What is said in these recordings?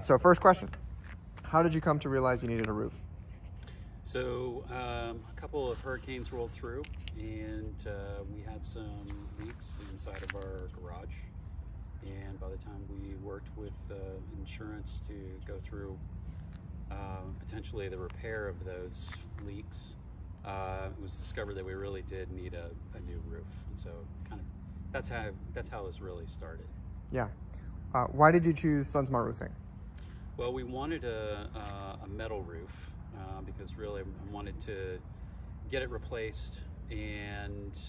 So first question, how did you come to realize you needed a roof? So a couple of hurricanes rolled through, and we had some leaks inside of our garage. And by the time we worked with insurance to go through potentially the repair of those leaks, it was discovered that we really did need a new roof. And so kind of that's how this really started. Yeah. Why did you choose SunSmart Roofing? Well, we wanted a metal roof because really I wanted to get it replaced and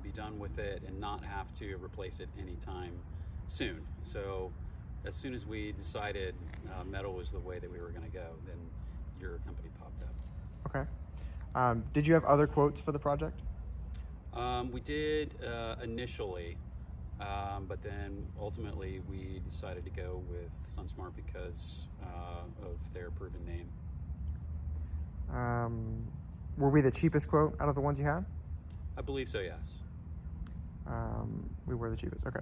be done with it and not have to replace it anytime soon. So as soon as we decided metal was the way that we were going to go, then your company popped up. Okay. Did you have other quotes for the project? We did initially, but then ultimately we decided to go with SunSmart because of their proven name. Were we the cheapest quote out of the ones you had? I believe so, yes. We were the cheapest, okay.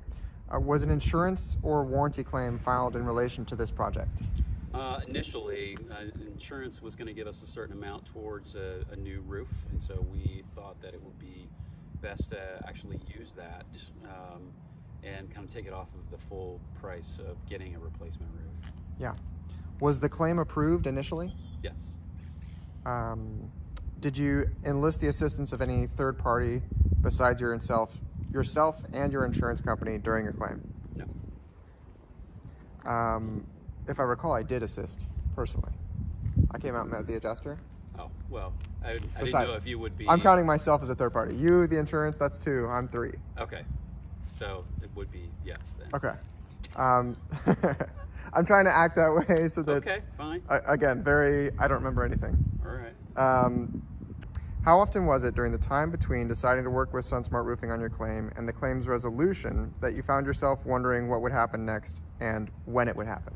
Was an insurance or warranty claim filed in relation to this project? Initially, insurance was going to give us a certain amount towards a new roof, and so we thought that it would be best to actually use that and kind of take it off of the full price of getting a replacement roof. Yeah. Was the claim approved initially? Yes. Did you enlist the assistance of any third party besides yourself and your insurance company during your claim? No. If I recall, I did assist personally. I came out and met the adjuster. Oh, well, I didn't know if you would be... I'm counting myself as a third party. You, the insurance, that's 2, I'm 3. Okay. So it would be yes then. Okay. I'm trying to act that way so that... Okay, fine. Again, I don't remember anything. All right. How often was it during the time between deciding to work with SunSmart Roofing on your claim and the claim's resolution that you found yourself wondering what would happen next and when it would happen?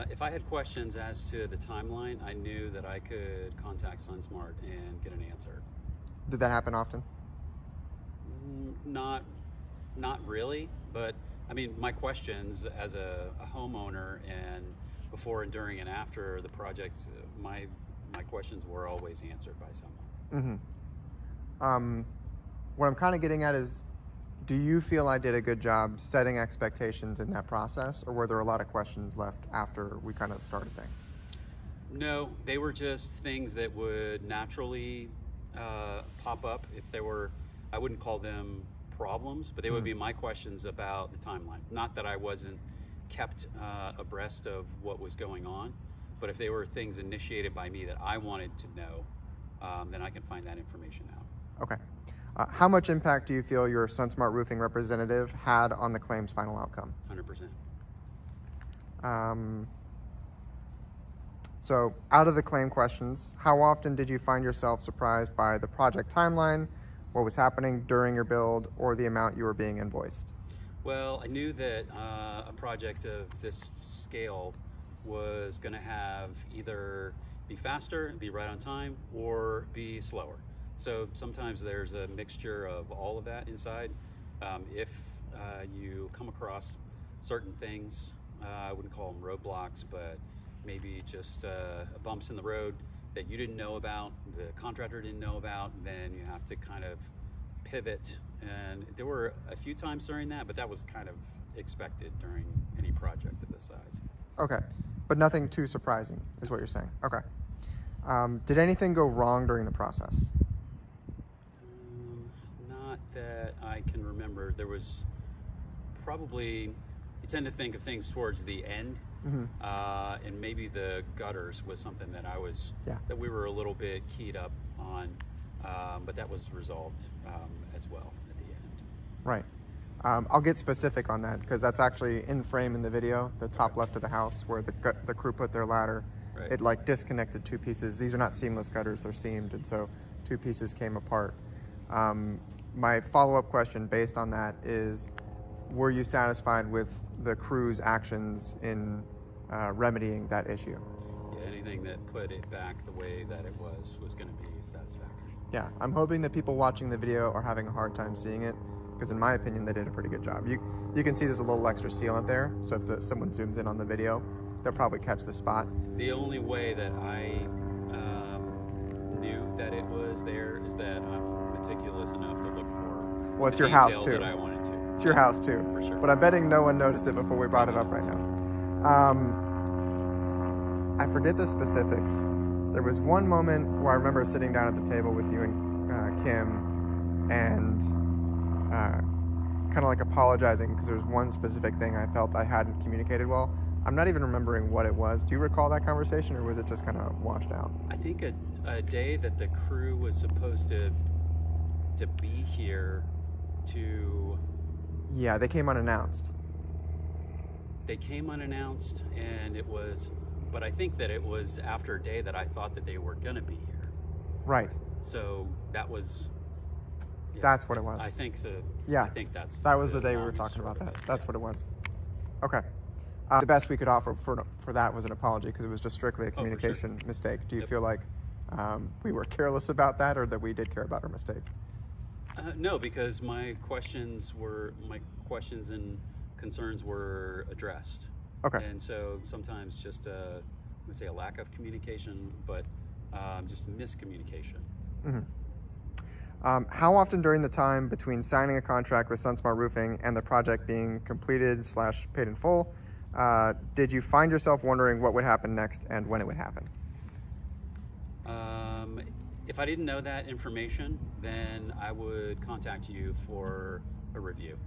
If I had questions as to the timeline, I knew that I could contact SunSmart and get an answer. Did that happen often? Not really, but I mean, my questions as a homeowner and before and during and after the project, my questions were always answered by someone. Mm-hmm. What I'm kind of getting at is, do you feel I did a good job setting expectations in that process, or were there a lot of questions left after we kind of started things? No, they were just things that would naturally pop up if there were, I wouldn't call them problems, but they would be my questions about the timeline. Not that I wasn't kept abreast of what was going on, but if they were things initiated by me that I wanted to know, then I can find that information out. Okay. How much impact do you feel your SunSmart Roofing representative had on the claim's final outcome? 100%. So out of the claim questions, how often did you find yourself surprised by the project timeline, what was happening during your build, or the amount you were being invoiced? Well, I knew that a project of this scale was going to have either be faster, be right on time, or be slower. So sometimes there's a mixture of all of that inside. If you come across certain things, I wouldn't call them roadblocks, but maybe just bumps in the road that you didn't know about, the contractor didn't know about, then you have to kind of pivot. And there were a few times during that, but that was kind of expected during any project of this size. Okay, but nothing too surprising is what you're saying. Okay. Did anything go wrong during the process? Not that I can remember. There was probably, you tend to think of things towards the end, and maybe the gutters was something that that we were a little bit keyed up on, but that was resolved as well at the end. Right. I'll get specific on that because that's actually in frame in the video, the top left of the house where the crew put their ladder. Right. It like disconnected 2 pieces. These are not seamless gutters, they're seamed, and so 2 pieces came apart. My follow-up question based on that is, were you satisfied with the crew's actions in remedying that issue? Yeah, anything that put it back the way that it was going to be satisfactory. Yeah, I'm hoping that people watching the video are having a hard time seeing it. because in my opinion, they did a pretty good job. You can see there's a little extra sealant there, so if someone zooms in on the video, they'll probably catch the spot. The only way that I knew that it was there is that I'm meticulous enough to look for Well, it's the your house detail too. that I wanted to. It's your house too. For sure. But I'm betting no one noticed it before we brought it up right now. I forget the specifics. There was one moment where I remember sitting down at the table with you and Kim and kind of like apologizing because there was one specific thing I felt I hadn't communicated well. I'm not even remembering what it was. Do you recall that conversation, or was it just kind of washed out? I think a day that the crew was supposed to be here to... Yeah, they came unannounced. They came unannounced, and it was... But I think that it was after a day that I thought that they were going to be here. Right. So that was... Yeah, that's what it was. I think so. Yeah. I think that was the day we were talking about that. That's what it was. Okay. The best we could offer for that was an apology, because it was just strictly a communication mistake. Do you feel like we were careless about that, or that we did care about our mistake? No, because my questions and concerns were addressed. Okay. And so sometimes just I would say a lack of communication, but just miscommunication. Mm-hmm. How often during the time between signing a contract with SunSmart Roofing and the project being completed / paid in full, did you find yourself wondering what would happen next and when it would happen? If I didn't know that information, then I would contact you for a review,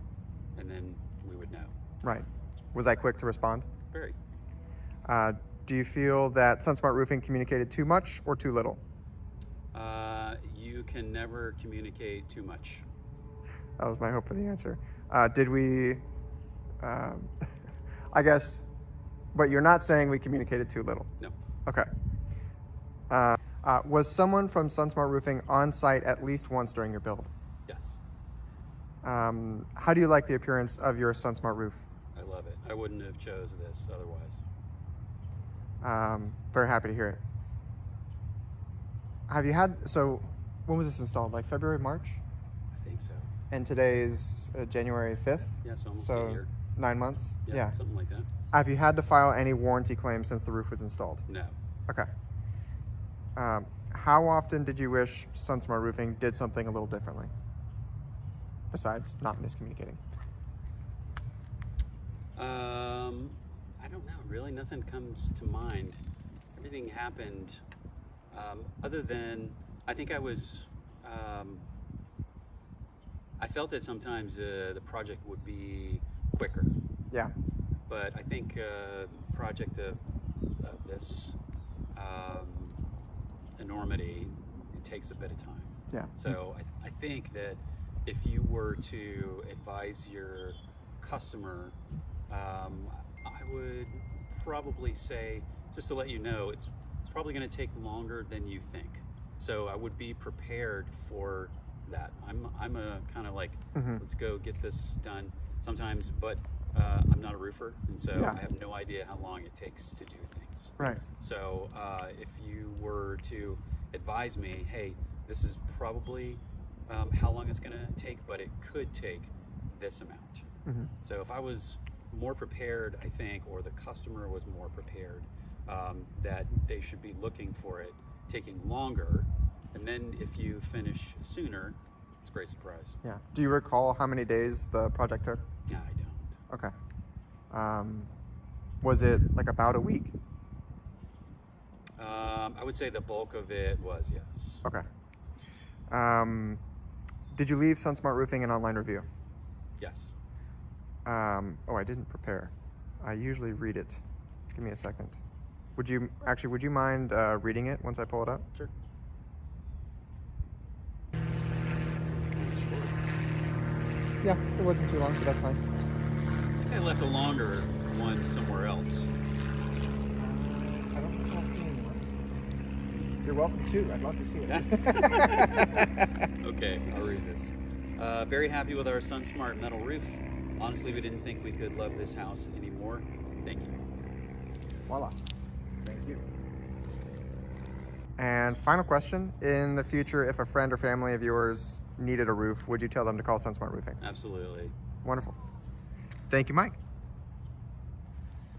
and then we would know. Right. Was I quick to respond? Very. Do you feel that SunSmart Roofing communicated too much or too little? You can never communicate too much. That was my hope for the answer. Did we, I guess, but you're not saying we communicated too little? No. Okay. Was someone from SunSmart Roofing on site at least once during your build? Yes. How do you like the appearance of your SunSmart roof? I love it. I wouldn't have chose this otherwise. Very happy to hear it. Have you had, so when was this installed? Like February, March? I think so. And today's January 5th? Yeah, so almost a year. 9 months? Yeah, something like that. Have you had to file any warranty claims since the roof was installed? No. Okay. How often did you wish SunSmart Roofing did something a little differently, besides not miscommunicating? I don't know. Really, nothing comes to mind. Everything happened. Other than, I think I was, I felt that sometimes the project would be quicker. Yeah. But I think a project of this enormity, it takes a bit of time. Yeah. So I think that if you were to advise your customer, I would probably say, just to let you know, it's probably going to take longer than you think. So I would be prepared for that. I'm a kind of like, let's go get this done sometimes, but I'm not a roofer, and so I have no idea how long it takes to do things. Right. So if you were to advise me, hey, this is probably how long it's going to take, but it could take this amount. So if I was more prepared, I think, or the customer was more prepared, that they should be looking for it taking longer, and then if you finish sooner, it's a great surprise. Yeah. Do you recall how many days the project took? No, I don't. Okay. Was it like about a week? I would say the bulk of it was, yes. Okay. Did you leave SunSmart Roofing an online review? Yes. Oh, I didn't prepare. I usually read it. Give me a second. Would you mind reading it once I pull it up? Sure. It's kind of short. Yeah, it wasn't too long, but that's fine. I think I left a longer one somewhere else. I don't recall seeing one. You're welcome to. I'd love to see it. Okay, I'll read this. Very happy with our SunSmart metal roof. Honestly, we didn't think we could love this house anymore. Thank you. Voila. Thank you. And final question, in the future, if a friend or family of yours needed a roof, would you tell them to call SunSmart Roofing? Absolutely. Wonderful. Thank you, Mike.